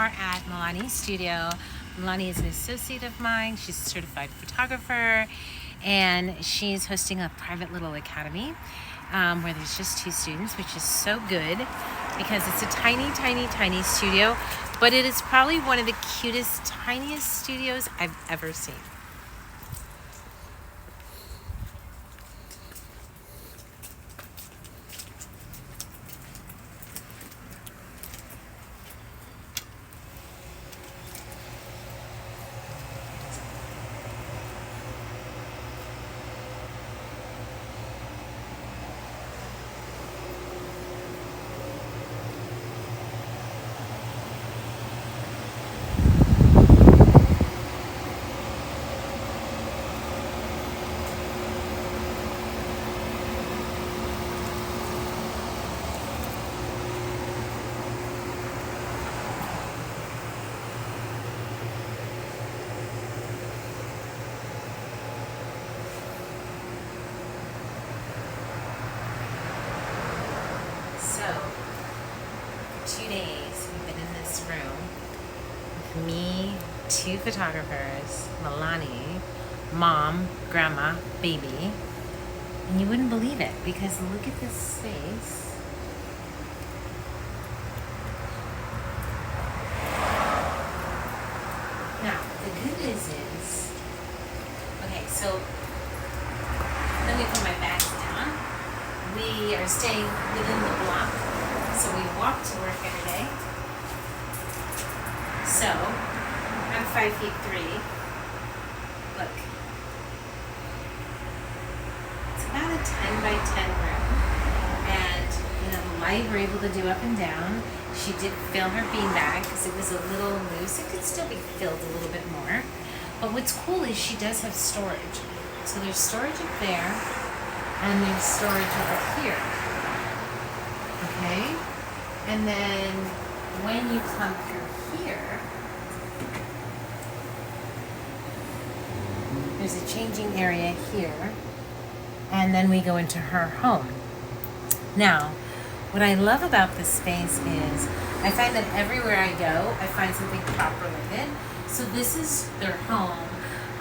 are at Melani's studio. Melani is an associate of mine. She's a certified photographer, and she's hosting a private little academy where there's just 2 students, which is so good because it's a tiny, tiny, tiny studio, but it is probably one of the cutest, tiniest studios I've ever seen. So, for 2 days, we've been in this room with me, 2 photographers, Melani, mom, grandma, baby, and you wouldn't believe it because look at this space. Now, the good news is, okay, so let me put my bags down. We are staying within the block, so we walk to work every day. So, I'm 5'3". Look. It's about a 10 by 10 room. And, the light we're able to do up and down. She did fill her beanbag because it was a little loose. It could still be filled a little bit more. But what's cool is she does have storage. So there's storage up there. And there's storage over here. Okay? And then when you come through here, there's a changing area here. And then we go into her home. Now, what I love about this space is I find that everywhere I go, I find something crop related. So this is their home,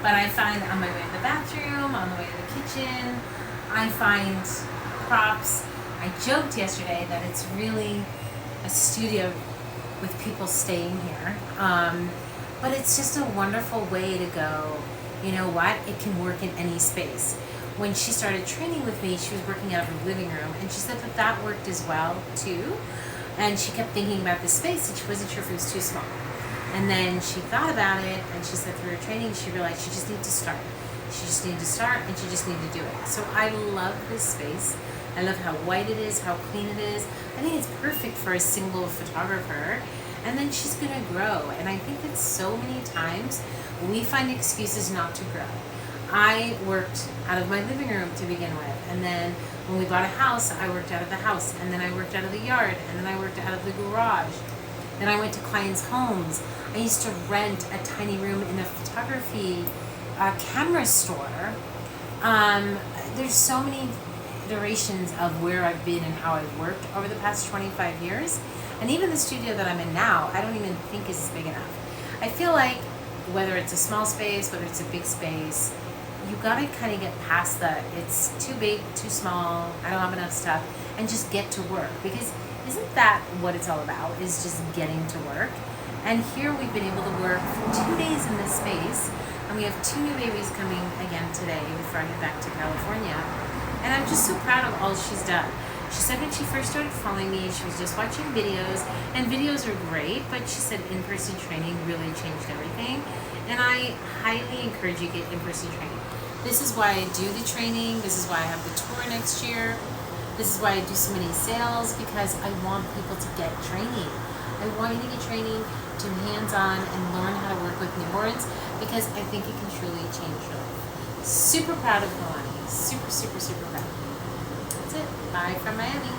but I find on my way to the bathroom, on the way to the kitchen, I find props. I joked yesterday that it's really a studio with people staying here. But it's just a wonderful way to go, you know what, it can work in any space. When she started training with me, she was working out of her living room, and she said that that worked as well too. And she kept thinking about this space, and she wasn't sure if it was too small. And then she thought about it, and she said through her training, she realized she just needed to start. She just needed to start, and she just needed to do it. So I love this space. I love how white it is, how clean it is. I think it's perfect for a single photographer. And then she's gonna grow. And I think that so many times we find excuses not to grow. I worked out of my living room to begin with. And then when we bought a house, I worked out of the house. And then I worked out of the yard. And then I worked out of the garage. Then I went to clients' homes. I used to rent a tiny room in a photography camera store. There's so many iterations of where I've been and how I've worked over the past 25 years. And even the studio that I'm in now, I don't even think is big enough. I feel like whether it's a small space, whether it's a big space, you gotta kind of get past the it's too big, too small, I don't have enough stuff, and just get to work. Because isn't that what it's all about, is just getting to work? And here we've been able to work for 2 days in this space, and we have 2 new babies coming again today before I head back to California. And I'm just so proud of all she's done. She said when she first started following me, she was just watching videos, and videos are great, but she said in-person training really changed everything. And I highly encourage you to get in-person training. This is why I do the training. This is why I have the tour next year. This is why I do so many sales, because I want people to get training. I want you to get training, do hands-on, and learn how to work with newborns, because I think it can truly change your life. Super proud of Melani. Super, super, super proud. That's it. Bye from Miami.